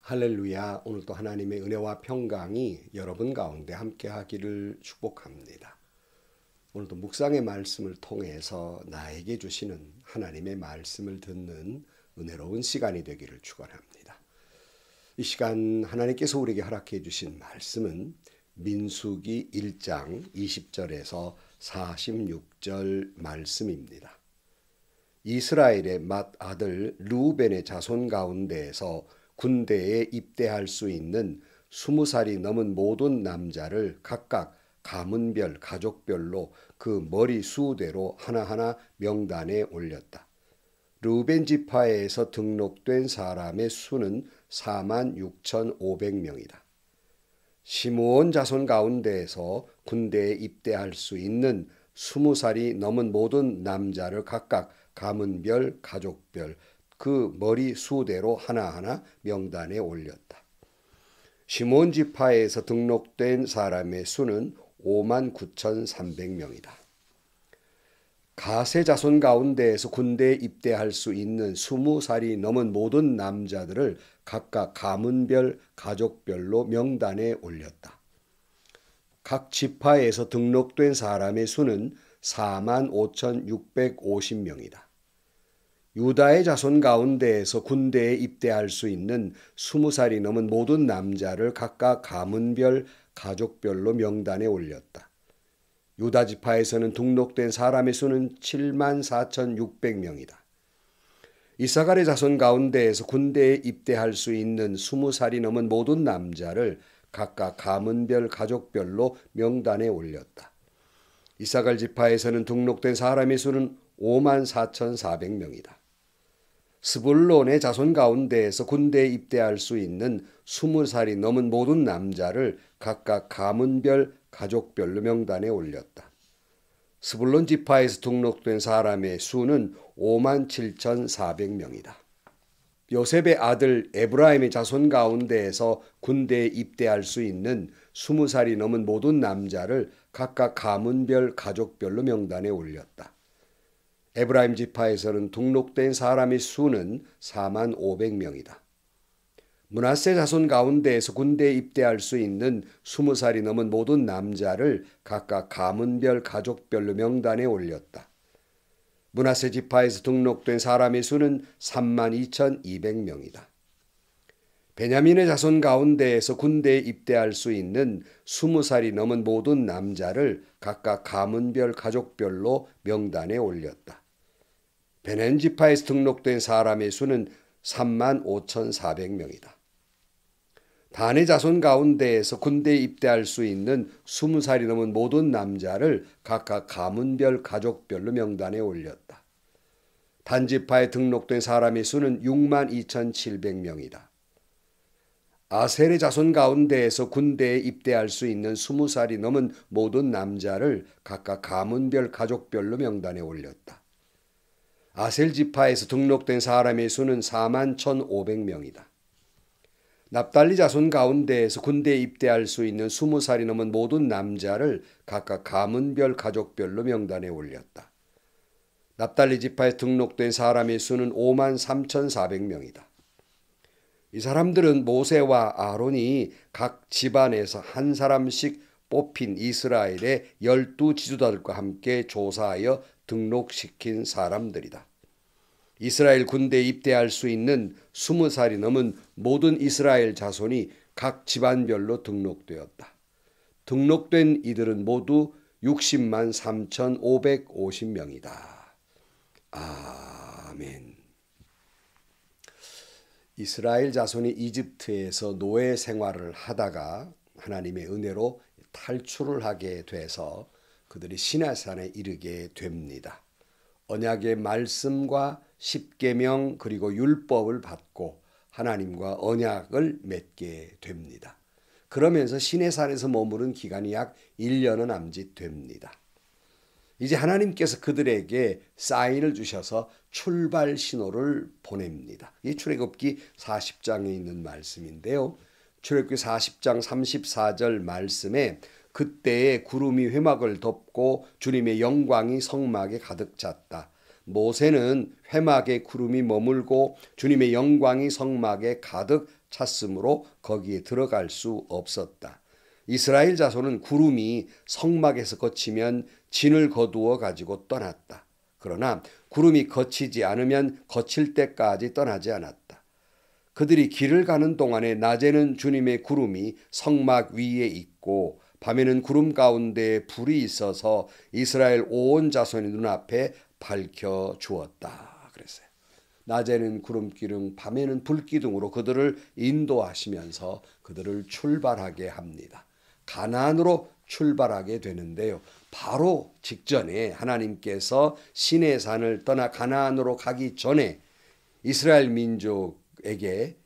할렐루야. 오늘도 하나님의 은혜와 평강이 여러분 가운데 함께 하기를 축복합니다. 오늘도 묵상의 말씀을 통해서 나에게 주시는 하나님의 말씀을 듣는 은혜로운 시간이 되기를 축원합니다. 이 시간 하나님께서 우리에게 허락해 주신 말씀은 민수기 1장 20절에서 46절 말씀입니다. 이스라엘의 맏아들 르우벤의 자손 가운데에서 군대에 입대할 수 있는 20살이 넘은 모든 남자를 각각 가문별, 가족별로 그 머리 수대로 하나하나 명단에 올렸다. 르우벤 지파에서 등록된 사람의 수는 46,500명이다. 시므온 자손 가운데에서 군대에 입대할 수 있는 20살이 넘은 모든 남자를 각각 가문별, 가족별, 그 머리 수대로 하나하나 명단에 올렸다. 시므온 지파에서 등록된 사람의 수는 59,300명이다. 가세 자손 가운데에서 군대에 입대할 수 있는 20살이 넘은 모든 남자들을 각각 가문별, 가족별로 명단에 올렸다. 각 지파에서 등록된 사람의 수는 45,650명이다. 유다의 자손 가운데에서 군대에 입대할 수 있는 20살이 넘은 모든 남자를 각각 가문별, 가족별로 명단에 올렸다. 유다 지파에서는 등록된 사람의 수는 74,600명이다. 이사갈의 자손 가운데에서 군대에 입대할 수 있는 20살이 넘은 모든 남자를 각각 가문별, 가족별로 명단에 올렸다. 이사갈 지파에서는 등록된 사람의 수는 54,400명이다. 스불론의 자손 가운데에서 군대에 입대할 수 있는 20살이 넘은 모든 남자를 각각 가문별, 가족별로 명단에 올렸다. 스불론 지파에서 등록된 사람의 수는 57,400명이다. 요셉의 아들 에브라임의 자손 가운데에서 군대에 입대할 수 있는 20살이 넘은 모든 남자를 각각 가문별, 가족별로 명단에 올렸다. 에브라임 지파에서는 등록된 사람의 수는 45,000명이다. 므낫세 자손 가운데에서 군대에 입대할 수 있는 20살이 넘은 모든 남자를 각각 가문별, 가족별로 명단에 올렸다. 므낫세 지파에서 등록된 사람의 수는 32,200명이다. 베냐민의 자손 가운데에서 군대에 입대할 수 있는 20살이 넘은 모든 남자를 각각 가문별, 가족별로 명단에 올렸다. 베냐민 지파에서 등록된 사람의 수는 35,400명이다. 단의 자손 가운데에서 군대에 입대할 수 있는 20살이 넘은 모든 남자를 각각 가문별, 가족별로 명단에 올렸다. 단 지파에 등록된 사람의 수는 62,700명이다. 아셀의 자손 가운데에서 군대에 입대할 수 있는 20살이 넘은 모든 남자를 각각 가문별, 가족별로 명단에 올렸다. 아셀 지파에서 등록된 사람의 수는 41,500명이다. 납달리 자손 가운데에서 군대에 입대할 수 있는 20살이 넘은 모든 남자를 각각 가문별, 가족별로 명단에 올렸다. 납달리 지파에 등록된 사람의 수는 53,400명이다. 이 사람들은 모세와 아론이 각 집안에서 한 사람씩 뽑힌 이스라엘의 12지도자들과 함께 조사하여 등록시킨 사람들이다. 이스라엘 군대에 입대할 수 있는 20살이 넘은 모든 이스라엘 자손이 각 집안별로 등록되었다. 등록된 이들은 모두 60만 3,550명이다. 아멘. 이스라엘 자손이 이집트에서 노예 생활을 하다가 하나님의 은혜로 탈출을 하게 돼서 그들이 시내산에 이르게 됩니다. 언약의 말씀과 십계명 그리고 율법을 받고 하나님과 언약을 맺게 됩니다. 그러면서 시내산에서 머무른 기간이 약 1년은 남짓됩니다. 이제 하나님께서 그들에게 사인을 주셔서 출발 신호를 보냅니다. 이 출애굽기 40장에 있는 말씀인데요. 출애굽기 40장 34절 말씀에 그때에 구름이 회막을 덮고 주님의 영광이 성막에 가득 찼다. 모세는 회막에 구름이 머물고 주님의 영광이 성막에 가득 찼으므로 거기에 들어갈 수 없었다. 이스라엘 자손은 구름이 성막에서 거치면 진을 거두어 가지고 떠났다. 그러나 구름이 거치지 않으면 거칠 때까지 떠나지 않았다. 그들이 길을 가는 동안에 낮에는 주님의 구름이 성막 위에 있고 밤에는 구름 가운데에 불이 있어서 이스라엘 온 자손의 눈앞에 밝혀 주었다. 그랬어요. 낮에는 구름기둥, 밤에는 불기둥으로 그들을 인도하시면서 그들을 출발하게 합니다. 가나안으로 출발하게 되는데요. 바로 직전에 하나님께서 시내산을 떠나 가나안으로 가기 전에 이스라엘 민족에게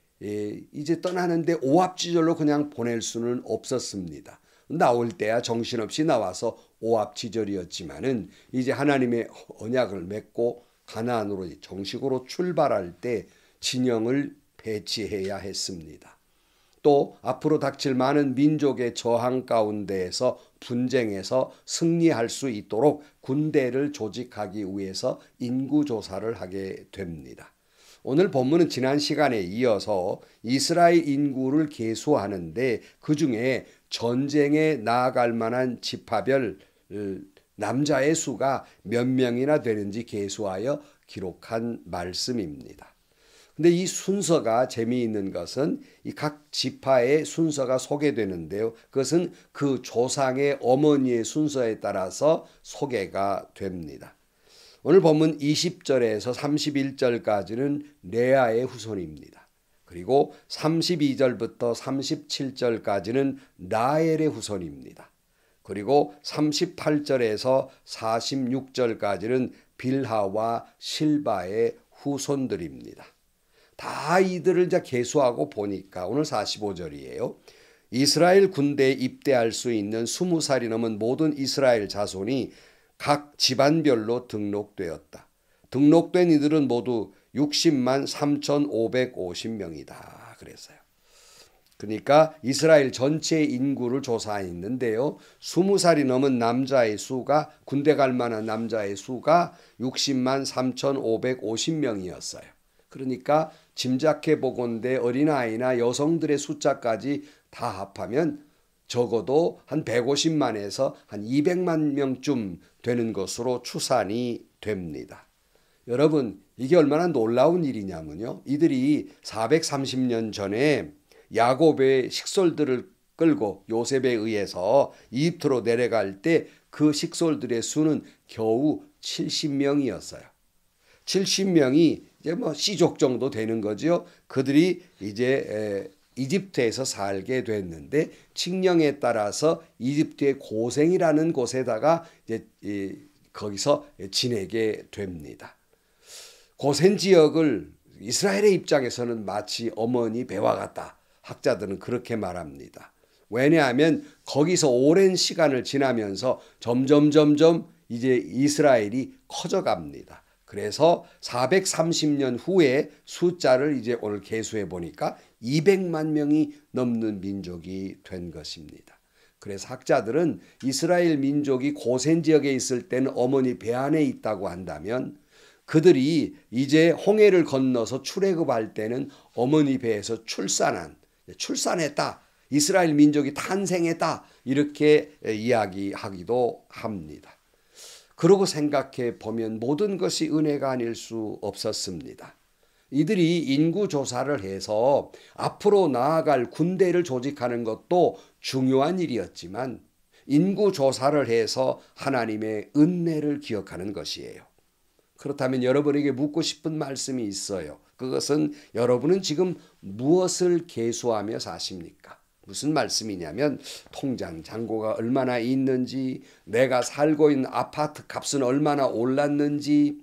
이제 떠나는데 오합지졸로 그냥 보낼 수는 없었습니다. 나올 때야 정신없이 나와서 오합지졸이었지만은 이제 하나님의 언약을 맺고 가나안으로 정식으로 출발할 때 진영을 배치해야 했습니다. 또 앞으로 닥칠 많은 민족의 저항 가운데에서 분쟁에서 승리할 수 있도록 군대를 조직하기 위해서 인구조사를 하게 됩니다. 오늘 본문은 지난 시간에 이어서 이스라엘 인구를 계수하는데 그중에 전쟁에 나아갈 만한 지파별 남자의 수가 몇 명이나 되는지 계수하여 기록한 말씀입니다. 근데 이 순서가 재미있는 것은 이 각 지파의 순서가 소개되는데요. 그것은 그 조상의 어머니의 순서에 따라서 소개가 됩니다. 오늘 본문 20절에서 31절까지는 레아의 후손입니다. 그리고 32절부터 37절까지는 라헬의 후손입니다. 그리고 38절에서 46절까지는 빌하와 실바의 후손들입니다. 다 이들을 이제 계수하고 보니까 오늘 45절이에요. 이스라엘 군대에 입대할 수 있는 20살이 넘은 모든 이스라엘 자손이 각 집안별로 등록되었다. 등록된 이들은 모두 60만 3,550명이다. 그랬어요. 그러니까 이스라엘 전체 인구를 조사했는데요. 20살이 넘은 남자의 수가 군대 갈 만한 남자의 수가 60만 3,550명이었어요. 그러니까 짐작해 보건대 어린아이나 여성들의 숫자까지 다 합하면 적어도 한 150만에서 한 200만 명쯤 되는 것으로 추산이 됩니다. 여러분, 이게 얼마나 놀라운 일이냐면요. 이들이 430년 전에 야곱의 식솔들을 끌고 요셉에 의해서 이집트로 내려갈 때 그 식솔들의 수는 겨우 70명이었어요. 70명이 이제 뭐 씨족 정도 되는 거죠. 그들이 이제 이집트에서 살게 됐는데 칙령에 따라서 이집트의 고생이라는 곳에다가 이제 거기서 지내게 됩니다. 고센 지역을 이스라엘의 입장에서는 마치 어머니 배와 같다. 학자들은 그렇게 말합니다. 왜냐하면 거기서 오랜 시간을 지나면서 점점 이제 이스라엘이 커져갑니다. 그래서 430년 후에 숫자를 이제 오늘 계수해 보니까 200만 명이 넘는 민족이 된 것입니다. 그래서 학자들은 이스라엘 민족이 고센 지역에 있을 때는 어머니 배 안에 있다고 한다면 그들이 이제 홍해를 건너서 출애굽할 때는 어머니 배에서 출산했다. 이스라엘 민족이 탄생했다. 이렇게 이야기하기도 합니다. 그러고 생각해 보면 모든 것이 은혜가 아닐 수 없었습니다. 이들이 인구조사를 해서 앞으로 나아갈 군대를 조직하는 것도 중요한 일이었지만 인구조사를 해서 하나님의 은혜를 기억하는 것이에요. 그렇다면 여러분에게 묻고 싶은 말씀이 있어요. 그것은 여러분은 지금 무엇을 계수하며 사십니까? 무슨 말씀이냐면 통장 잔고가 얼마나 있는지, 내가 살고 있는 아파트 값은 얼마나 올랐는지,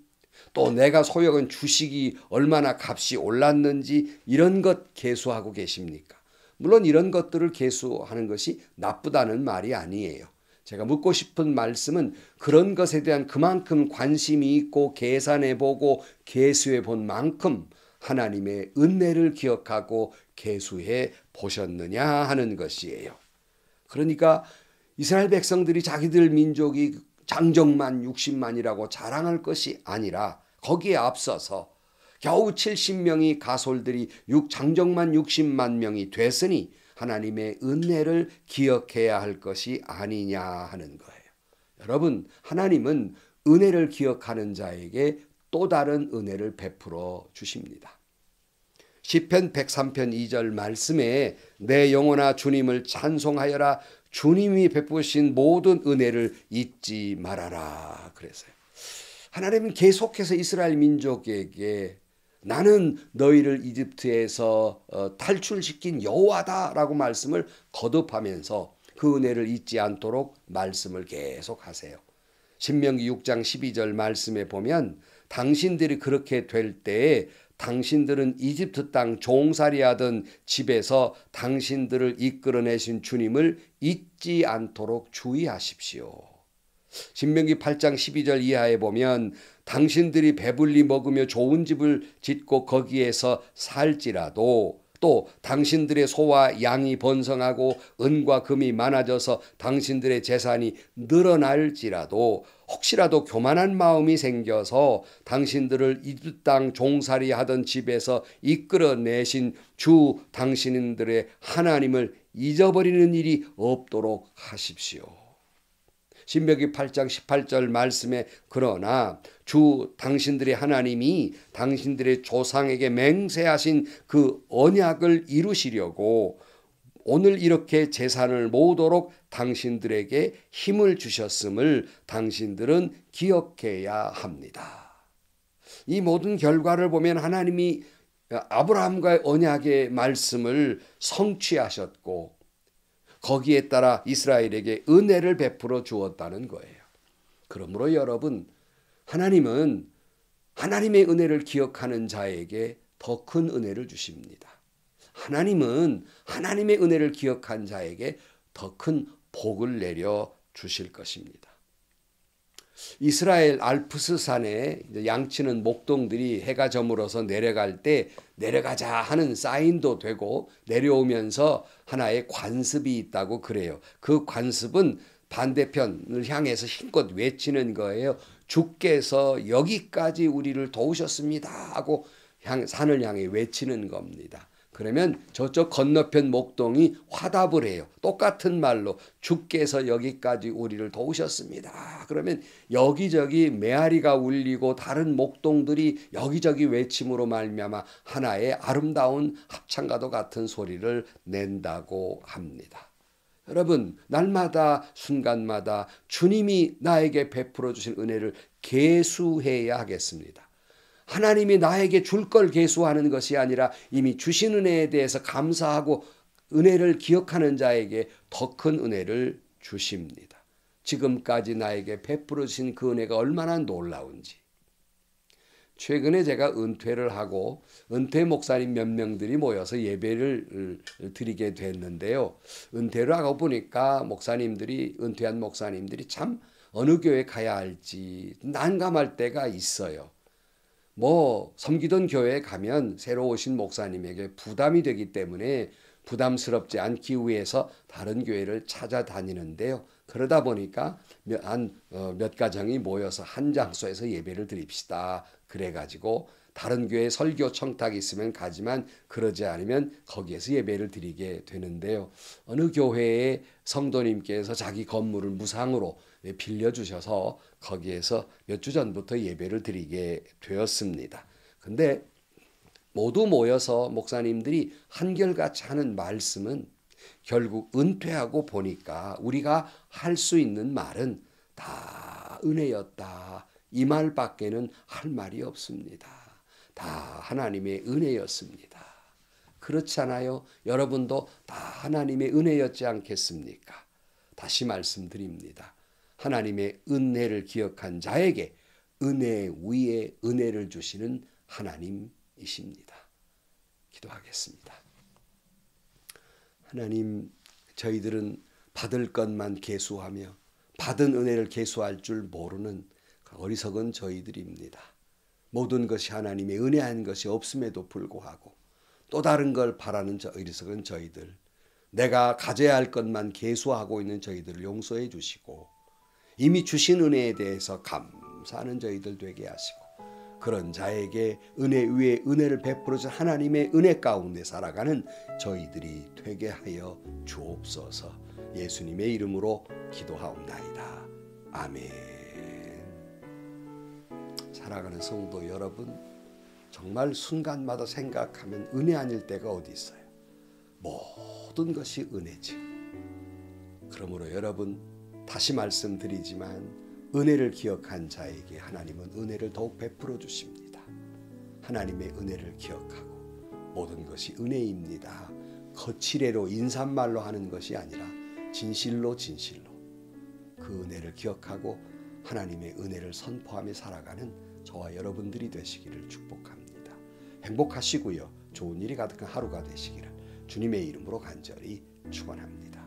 또 내가 소유한 주식이 얼마나 값이 올랐는지 이런 것 계수하고 계십니까? 물론 이런 것들을 계수하는 것이 나쁘다는 말이 아니에요. 제가 묻고 싶은 말씀은 그런 것에 대한 그만큼 관심이 있고 계산해보고 계수해 본 만큼 하나님의 은혜를 기억하고 계수해 보셨느냐 하는 것이에요. 그러니까 이스라엘 백성들이 자기들 민족이 장정만 60만이라고 자랑할 것이 아니라 거기에 앞서서 겨우 70명이 가솔들이 장정만 60만 명이 됐으니 하나님의 은혜를 기억해야 할 것이 아니냐 하는 거예요. 여러분, 하나님은 은혜를 기억하는 자에게 또 다른 은혜를 베풀어 주십니다. 시편 103편 2절 말씀에 내 영혼아 주님을 찬송하여라. 주님이 베푸신 모든 은혜를 잊지 말아라 그랬어요. 하나님은 계속해서 이스라엘 민족에게 나는 너희를 이집트에서 탈출시킨 여호와다라고 말씀을 거듭하면서 그 은혜를 잊지 않도록 말씀을 계속하세요. 신명기 6장 12절 말씀에 보면 당신들이 그렇게 될 때에 당신들은 이집트 땅 종살이하던 집에서 당신들을 이끌어내신 주님을 잊지 않도록 주의하십시오. 신명기 8장 12절 이하에 보면 당신들이 배불리 먹으며 좋은 집을 짓고 거기에서 살지라도 또 당신들의 소와 양이 번성하고 은과 금이 많아져서 당신들의 재산이 늘어날지라도 혹시라도 교만한 마음이 생겨서 당신들을 이집트 땅 종살이 하던 집에서 이끌어내신 주 당신들의 하나님을 잊어버리는 일이 없도록 하십시오. 신명기 8장 18절 말씀에 그러나 주 당신들의 하나님이 당신들의 조상에게 맹세하신 그 언약을 이루시려고 오늘 이렇게 재산을 모으도록 당신들에게 힘을 주셨음을 당신들은 기억해야 합니다. 이 모든 결과를 보면 하나님이 아브라함과의 언약의 말씀을 성취하셨고 거기에 따라 이스라엘에게 은혜를 베풀어 주었다는 거예요. 그러므로 여러분, 하나님은 하나님의 은혜를 기억하는 자에게 더 큰 은혜를 주십니다. 하나님은 하나님의 은혜를 기억한 자에게 더 큰 복을 내려 주실 것입니다. 이스라엘 알프스 산에 양치는 목동들이 해가 저물어서 내려갈 때 내려가자 하는 사인도 되고 내려오면서 하나의 관습이 있다고 그래요. 그 관습은 반대편을 향해서 힘껏 외치는 거예요. 주께서 여기까지 우리를 도우셨습니다 하고 산을 향해 외치는 겁니다. 그러면 저쪽 건너편 목동이 화답을 해요. 똑같은 말로 주께서 여기까지 우리를 도우셨습니다. 그러면 여기저기 메아리가 울리고 다른 목동들이 여기저기 외침으로 말미암아 하나의 아름다운 합창과도 같은 소리를 낸다고 합니다. 여러분, 날마다 순간마다 주님이 나에게 베풀어 주신 은혜를 계수해야 하겠습니다. 하나님이 나에게 줄 걸 계수하는 것이 아니라 이미 주신 은혜에 대해서 감사하고 은혜를 기억하는 자에게 더 큰 은혜를 주십니다. 지금까지 나에게 베풀어 주신 그 은혜가 얼마나 놀라운지. 최근에 제가 은퇴를 하고 은퇴 목사님 몇 명들이 모여서 예배를 드리게 됐는데요. 은퇴를 하고 보니까 은퇴한 목사님들이 참 어느 교회 가야 할지 난감할 때가 있어요. 섬기던 교회에 가면 새로 오신 목사님에게 부담이 되기 때문에 부담스럽지 않기 위해서 다른 교회를 찾아다니는데요. 그러다 보니까 몇 가정이 모여서 한 장소에서 예배를 드립시다. 그래가지고 다른 교회 설교 청탁이 있으면 가지만 그러지 않으면 거기에서 예배를 드리게 되는데요. 어느 교회의 성도님께서 자기 건물을 무상으로 빌려주셔서 거기에서 몇 주 전부터 예배를 드리게 되었습니다. 근데 모두 모여서 목사님들이 한결같이 하는 말씀은 결국 은퇴하고 보니까 우리가 할 수 있는 말은 다 은혜였다. 이 말밖에는 할 말이 없습니다. 다 하나님의 은혜였습니다. 그렇잖아요. 여러분도 다 하나님의 은혜였지 않겠습니까? 다시 말씀드립니다. 하나님의 은혜를 기억한 자에게 은혜 위에 은혜를 주시는 하나님이십니다. 기도하겠습니다. 하나님, 저희들은 받을 것만 계수하며 받은 은혜를 계수할 줄 모르는 어리석은 저희들입니다. 모든 것이 하나님의 은혜한 것이 없음에도 불구하고 또 다른 걸 바라는 어리석은 저희들, 내가 가져야 할 것만 계수하고 있는 저희들을 용서해 주시고 이미 주신 은혜에 대해서 감사하는 저희들 되게 하시고 그런 자에게 은혜 위에 은혜를 베풀어서 하나님의 은혜 가운데 살아가는 저희들이 되게 하여 주옵소서. 예수님의 이름으로 기도하옵나이다. 아멘. 살아가는 성도 여러분, 정말 순간마다 생각하면 은혜 아닐 때가 어디 있어요. 모든 것이 은혜지. 그러므로 여러분, 다시 말씀드리지만 은혜를 기억한 자에게 하나님은 은혜를 더욱 베풀어 주십니다. 하나님의 은혜를 기억하고 모든 것이 은혜입니다. 거칠애로 인사말로 하는 것이 아니라 진실로 그 은혜를 기억하고 하나님의 은혜를 선포하며 살아가는 저와 여러분들이 되시기를 축복합니다. 행복하시고요. 좋은 일이 가득한 하루가 되시기를 주님의 이름으로 간절히 축원합니다.